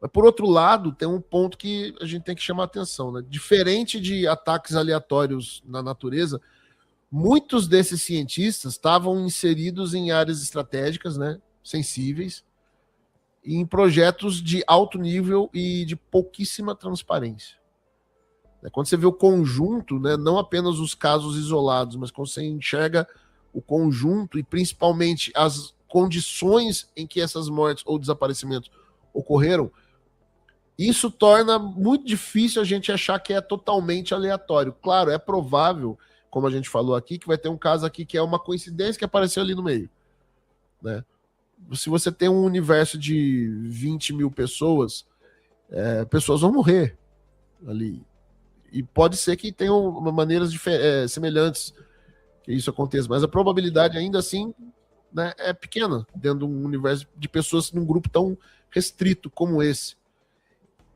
Mas, por outro lado, tem um ponto que a gente tem que chamar a atenção, né? Diferente de ataques aleatórios na natureza, muitos desses cientistas estavam inseridos em áreas estratégicas, né, sensíveis, e em projetos de alto nível e de pouquíssima transparência. Quando você vê o conjunto, né, não apenas os casos isolados, mas quando você enxerga o conjunto e principalmente as condições em que essas mortes ou desaparecimentos ocorreram, isso torna muito difícil a gente achar que é totalmente aleatório. Claro, é provável, como a gente falou aqui, que vai ter um caso aqui que é uma coincidência que apareceu ali no meio, né? Se você tem um universo de 20 mil pessoas, pessoas vão morrer ali. E pode ser que tenham maneiras semelhantes que isso aconteça, mas a probabilidade ainda assim, né, é pequena dentro de um universo de pessoas num grupo tão restrito como esse.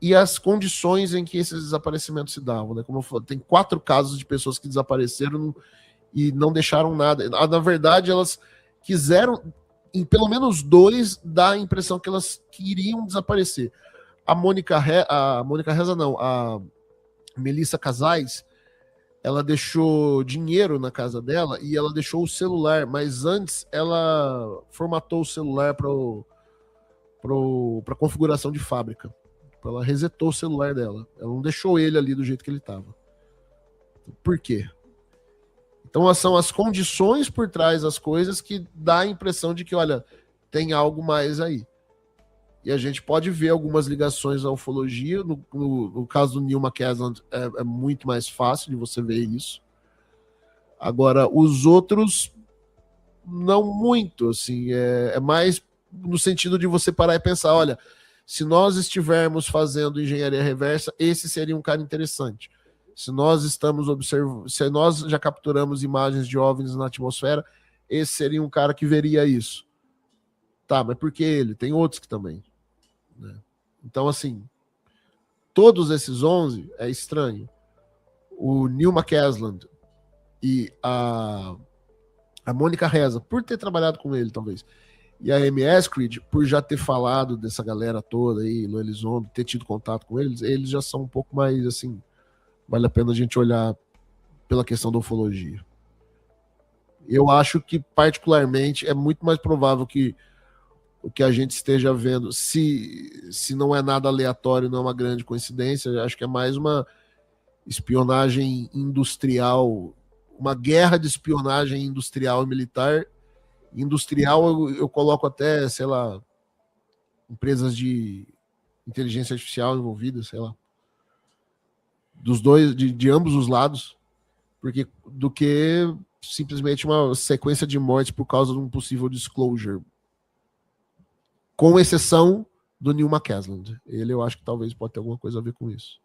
E as condições em que esses desaparecimentos se davam, né? Como eu falei, tem 4 casos de pessoas que desapareceram e não deixaram nada. Na verdade, elas quiseram, em pelo menos 2, dá a impressão que elas queriam desaparecer. A Mônica Reza, não, a Melissa Casais, ela deixou dinheiro na casa dela e ela deixou o celular, mas antes ela formatou o celular para configuração de fábrica. Ela resetou o celular dela. Ela não deixou ele ali do jeito que ele estava. Por quê? Então são as condições por trás das coisas que dá a impressão de que, olha, tem algo mais aí. E a gente pode ver algumas ligações à ufologia. No caso do Neil McCasland é muito mais fácil de você ver isso. Agora, os outros, não muito. Assim, é mais no sentido de você parar e pensar, olha, se nós estivermos fazendo engenharia reversa, esse seria um cara interessante. Se nós estamos observando, se nós já capturamos imagens de OVNIs na atmosfera, esse seria um cara que veria isso. Tá, mas por que ele? Tem outros que também. Né? Então, assim, todos esses 11 é estranho. O Neil McCasland e a Mônica Reza, por ter trabalhado com ele, talvez, e a Amy Escrid, por já ter falado dessa galera toda aí, no Elizondo, ter tido contato com eles já são um pouco mais, assim, vale a pena a gente olhar pela questão da ufologia. Eu acho que, particularmente, é muito mais provável que o que a gente esteja vendo, se não é nada aleatório, não é uma grande coincidência, acho que é mais uma espionagem industrial, uma guerra de espionagem industrial e militar. Industrial eu coloco até, sei lá, empresas de inteligência artificial envolvidas, sei lá. Dos dois, de ambos os lados, porque do que simplesmente uma sequência de mortes por causa de um possível disclosure. Com exceção do Neil McCasland. Ele eu acho que talvez pode ter alguma coisa a ver com isso.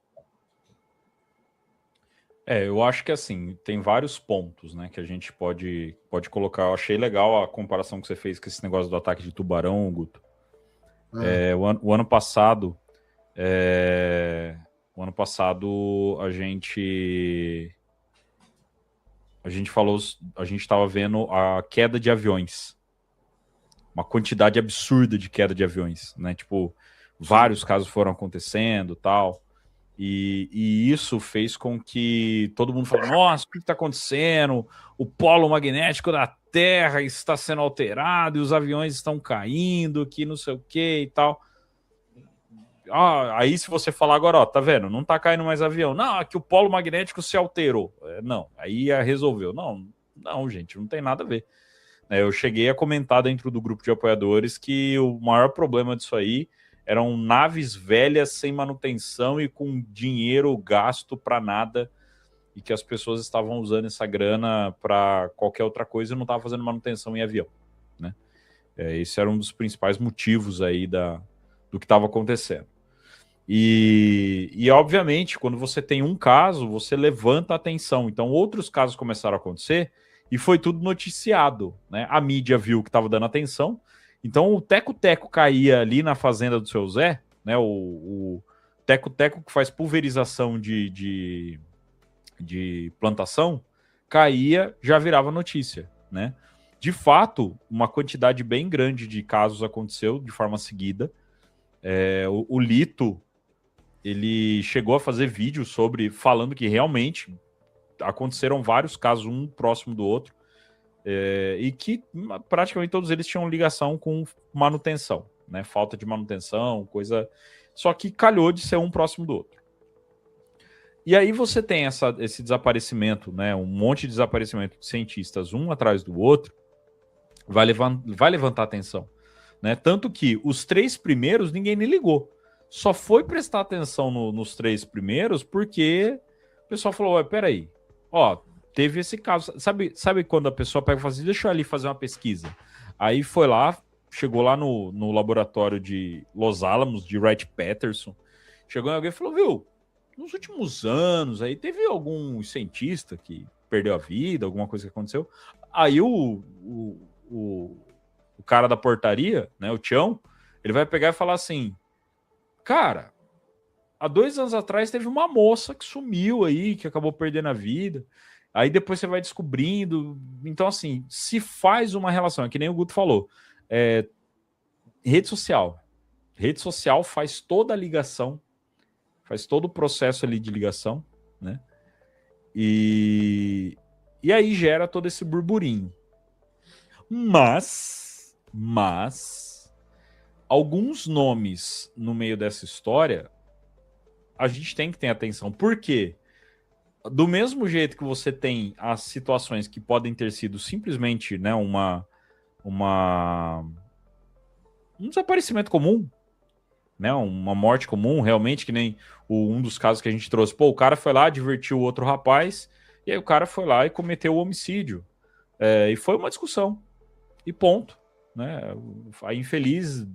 Eu acho que assim, tem vários pontos, né, que a gente pode colocar. Eu achei legal a comparação que você fez com esse negócio do ataque de tubarão, Guto. O ano passado, a gente estava vendo a queda de aviões. Uma quantidade absurda de queda de aviões, né? Tipo, vários casos foram acontecendo, tal. E isso fez com que todo mundo falasse, nossa, o que está acontecendo? O polo magnético da Terra está sendo alterado e os aviões estão caindo, que não sei o que e tal. Aí se você falar agora, ó, tá vendo? Não tá caindo mais avião. Não, é que o polo magnético se alterou. Não, aí resolveu. Não, gente, não tem nada a ver. Eu cheguei a comentar dentro do grupo de apoiadores que o maior problema disso aí eram naves velhas sem manutenção e com dinheiro gasto para nada, e que as pessoas estavam usando essa grana para qualquer outra coisa e não estavam fazendo manutenção em avião, né? Esse era um dos principais motivos aí do que estava acontecendo. E obviamente, quando você tem um caso, você levanta a atenção. Então, outros casos começaram a acontecer e foi tudo noticiado, né? A mídia viu que estava dando atenção. Então o teco-teco caía ali na fazenda do seu Zé, né? O teco-teco que faz pulverização de plantação, caía, já virava notícia, né? De fato, uma quantidade bem grande de casos aconteceu de forma seguida. O Lito, ele chegou a fazer vídeo falando que realmente aconteceram vários casos, um próximo do outro, e que praticamente todos eles tinham ligação com manutenção, né? Falta de manutenção, coisa... Só que calhou de ser um próximo do outro. E aí você tem esse desaparecimento, né? Um monte de desaparecimento de cientistas, um atrás do outro, vai levantar atenção, né? Tanto que os 3 primeiros ninguém nem ligou. Só foi prestar atenção nos 3 primeiros porque o pessoal falou, ué, peraí, ó, teve esse caso. Sabe quando a pessoa pega e fala assim, deixa eu ali fazer uma pesquisa. Aí foi lá, chegou lá no laboratório de Los Alamos, de Wright Patterson, chegou em alguém e falou, viu, nos últimos anos aí teve algum cientista que perdeu a vida, alguma coisa que aconteceu. Aí o cara da portaria, né, o Tião, ele vai pegar e falar assim, cara, há 2 anos atrás teve uma moça que sumiu aí, que acabou perdendo a vida. Aí depois você vai descobrindo. Então, assim, se faz uma relação, é que nem o Guto falou. Rede social. Rede social faz toda a ligação, faz todo o processo ali de ligação, né? E aí gera todo esse burburinho. Mas alguns nomes no meio dessa história a gente tem que ter atenção. Por quê? Do mesmo jeito que você tem as situações que podem ter sido simplesmente, né, um desaparecimento comum, né, uma morte comum, realmente, que nem um dos casos que a gente trouxe. Pô, o cara foi lá, divertiu o outro rapaz, e aí o cara foi lá e cometeu o homicídio. E foi uma discussão. E ponto. Né? A infeliz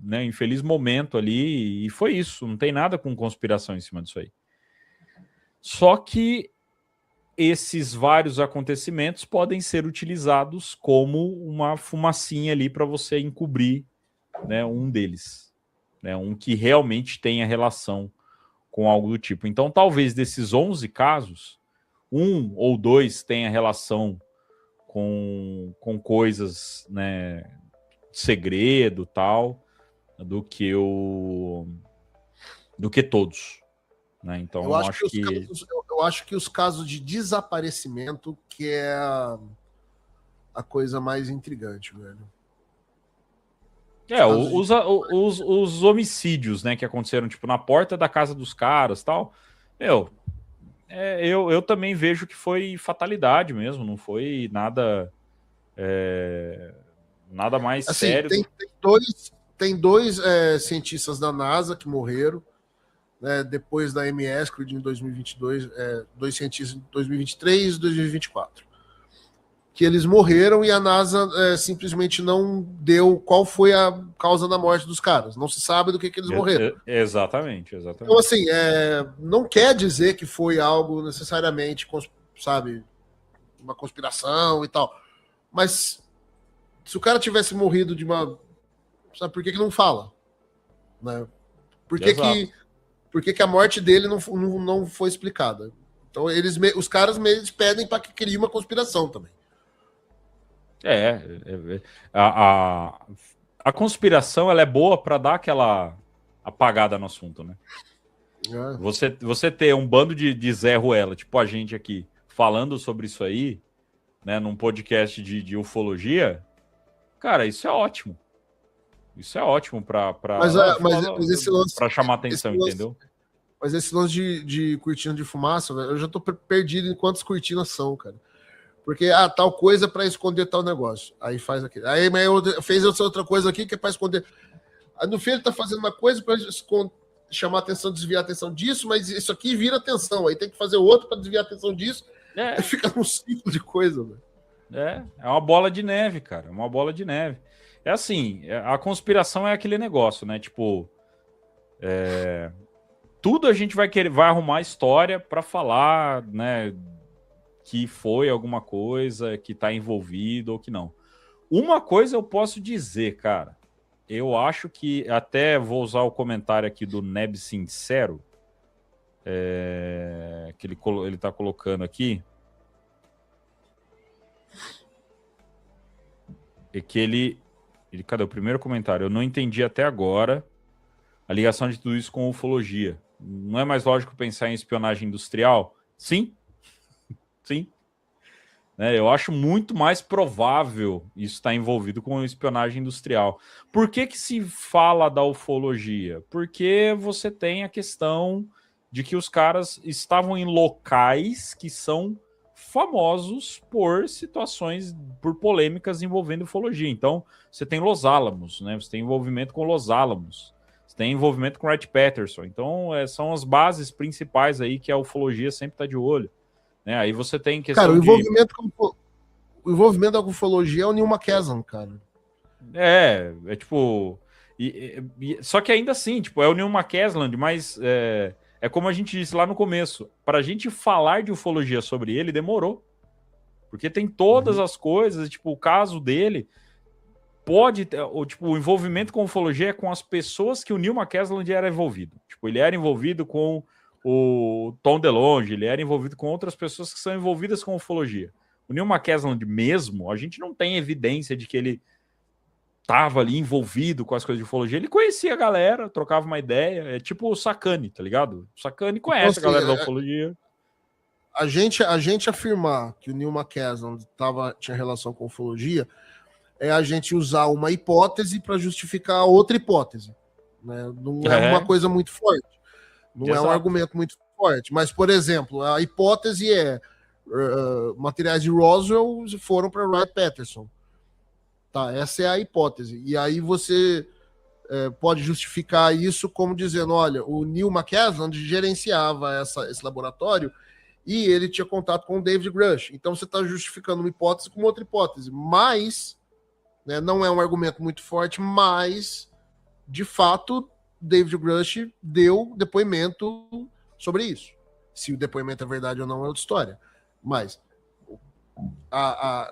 momento ali, e foi isso. Não tem nada com conspiração em cima disso aí. Só que esses vários acontecimentos podem ser utilizados como uma fumacinha ali para você encobrir, né, um deles, né, um que realmente tenha relação com algo do tipo. Então, talvez desses 11 casos, 1 ou 2 tenha relação com coisas, né, segredo, tal, do que todos. Né? Então, eu acho que os casos de desaparecimento que é a coisa mais intrigante, velho. Os homicídios, né, que aconteceram, tipo, na porta da casa dos caras, tal, eu também vejo que foi fatalidade mesmo, não foi nada nada mais assim, sério. Tem dois cientistas da NASA que morreram, né, depois da M. Escrid em 2022, 2 cientistas em 2023 e 2024. Que eles morreram e a NASA simplesmente não deu qual foi a causa da morte dos caras. Não se sabe do que eles morreram. Exatamente. Então, assim, não quer dizer que foi algo necessariamente, sabe, uma conspiração e tal. Mas se o cara tivesse morrido de uma... Sabe por que não fala? Né? Por que a morte dele não foi explicada? Então, os caras meio pedem para que crie uma conspiração também. A conspiração ela é boa para dar aquela apagada no assunto, né? Você ter um bando de Zé Ruela, tipo a gente aqui, falando sobre isso aí, né, num podcast de ufologia, cara, isso é ótimo. Isso é ótimo para chamar atenção, entendeu? Mas esse lance de cortina de fumaça, eu já tô perdido em quantas cortinas são, cara. Porque, tal coisa para esconder tal negócio. Aí faz aquilo. Aí fez outra coisa aqui que é para esconder. Aí no fim ele tá fazendo uma coisa para chamar atenção, desviar a atenção disso, mas isso aqui vira atenção. Aí tem que fazer outro para desviar a atenção disso. Aí fica num ciclo de coisa, velho. É uma bola de neve, cara. É uma bola de neve. É assim, a conspiração é aquele negócio, né? Tipo, tudo a gente vai arrumar história para falar, né? Que foi alguma coisa que tá envolvido ou que não. Uma coisa eu posso dizer, cara. Eu acho que, até vou usar o comentário aqui do Neb Sincero, que ele tá colocando aqui, é que ele cadê o primeiro comentário? Eu não entendi até agora, a ligação de tudo isso com ufologia. Não é mais lógico pensar em espionagem industrial? Sim, sim. Né, eu acho muito mais provável isso estar envolvido com espionagem industrial. Por que que se fala da ufologia? Porque você tem a questão de que os caras estavam em locais que são famosos por situações, por polêmicas envolvendo ufologia. Então, você tem Los Alamos, né? Você tem envolvimento com Los Alamos. Você tem envolvimento com Wright Patterson. Então, são as bases principais aí que a ufologia sempre está de olho. Né? Aí você tem questão Cara, o envolvimento da ufologia é o Neil McKesson, cara. É tipo... só que ainda assim, tipo, é o Neil McKesson, mas é como a gente disse lá no começo, para a gente falar de ufologia sobre ele, demorou. Porque tem todas as coisas, tipo, o caso dele pode... o envolvimento com ufologia é com as pessoas que o Neil McKesson era envolvido. Tipo, ele era envolvido com o Tom DeLonge, ele era envolvido com outras pessoas que são envolvidas com ufologia. O Neil McKesson mesmo, a gente não tem evidência de que ele estava ali envolvido com as coisas de ufologia. Ele conhecia a galera, trocava uma ideia. É tipo o Sacani, tá ligado? O Sacani conhece a galera da ufologia. A gente afirmar que o Neil McKesson tinha relação com ufologia é a gente usar uma hipótese para justificar outra hipótese. Né? Não é uma coisa muito forte. Não é um argumento muito forte. Mas, por exemplo, a hipótese é materiais de Roswell foram para Wright Patterson. Tá, essa é a hipótese. E aí você pode justificar isso como dizendo, olha, o Neil McKesson gerenciava esse laboratório e ele tinha contato com o David Grush. Então você está justificando uma hipótese com outra hipótese. Mas, né, não é um argumento muito forte, mas, de fato... David Grush deu depoimento sobre isso. Se o depoimento é verdade ou não é outra história. Mas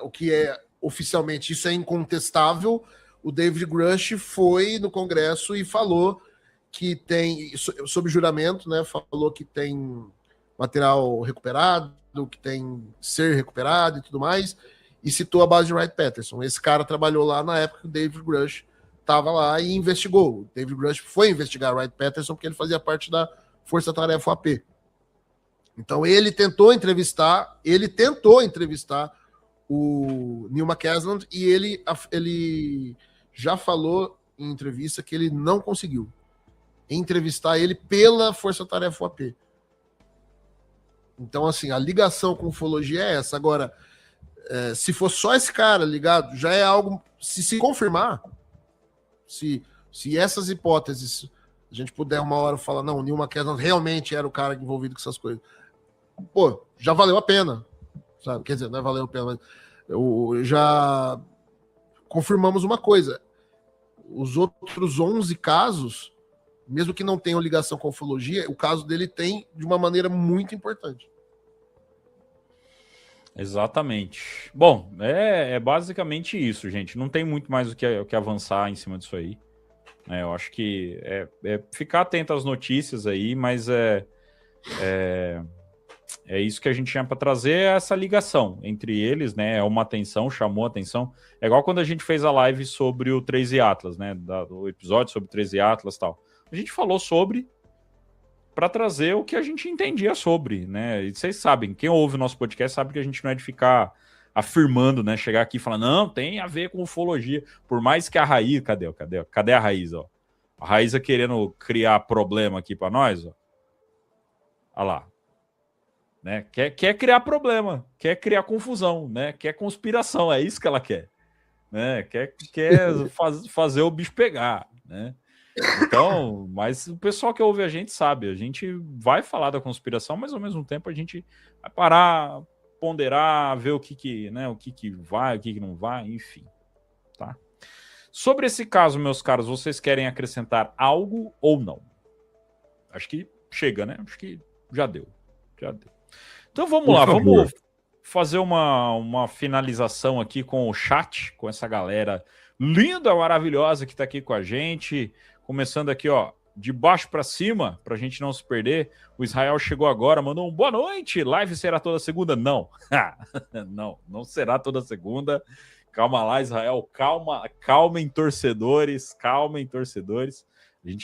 o que é oficialmente, isso é incontestável, o David Grush foi no Congresso e falou que tem, sob juramento, né, falou que tem material recuperado, que tem ser recuperado e tudo mais, e citou a base de Wright Patterson. Esse cara trabalhou lá na época que o David Grush estava lá e investigou. O David Grush foi investigar Wright Patterson porque ele fazia parte da Força Tarefa UAP. Então ele tentou entrevistar o Neil McKesson e ele já falou em entrevista que ele não conseguiu entrevistar ele pela Força Tarefa UAP. Então, assim, a ligação com ufologia é essa. Agora, se for só esse cara ligado, já é algo... Se confirmar, se essas hipóteses, a gente puder uma hora falar, não, o Neil McKesson realmente era o cara envolvido com essas coisas, pô, já valeu a pena, sabe? Quer dizer, não é valeu a pena, mas já confirmamos uma coisa, os outros 11 casos, mesmo que não tenham ligação com a ufologia, o caso dele tem de uma maneira muito importante. Exatamente. Bom, é basicamente isso, gente. Não tem muito mais o que avançar em cima disso aí. Eu acho que é ficar atento às notícias aí, mas é isso que a gente tinha para trazer, essa ligação entre eles, né? É uma atenção, chamou a atenção. É igual quando a gente fez a live sobre o 13 Atlas, né? O episódio sobre o 13 Atlas e tal. A gente falou sobre... para trazer o que a gente entendia sobre, né? E vocês sabem, quem ouve o nosso podcast sabe que a gente não é de ficar afirmando, né? Chegar aqui e falar, não, tem a ver com ufologia. Por mais que a raiz... Cadê a raiz, ó? A raiz querendo criar problema aqui para nós, ó. Olha lá. Né? Quer criar problema, quer criar confusão, né? Quer conspiração, é isso que ela quer. Né? Quer fazer o bicho pegar, né? Então, mas o pessoal que ouve a gente sabe, a gente vai falar da conspiração, mas ao mesmo tempo a gente vai parar, ponderar, ver o que vai, o que não vai, enfim, tá? Sobre esse caso, meus caros, vocês querem acrescentar algo ou não? Acho que chega, né? Acho que já deu. Então vamos lá, vamos fazer uma finalização aqui com o chat, com essa galera linda, maravilhosa que tá aqui com a gente. Começando aqui, ó, de baixo para cima, pra gente não se perder. O Israel chegou agora, mandou um boa noite. Live será toda segunda? Não. não será toda segunda. Calma lá, Israel. Calmem, torcedores.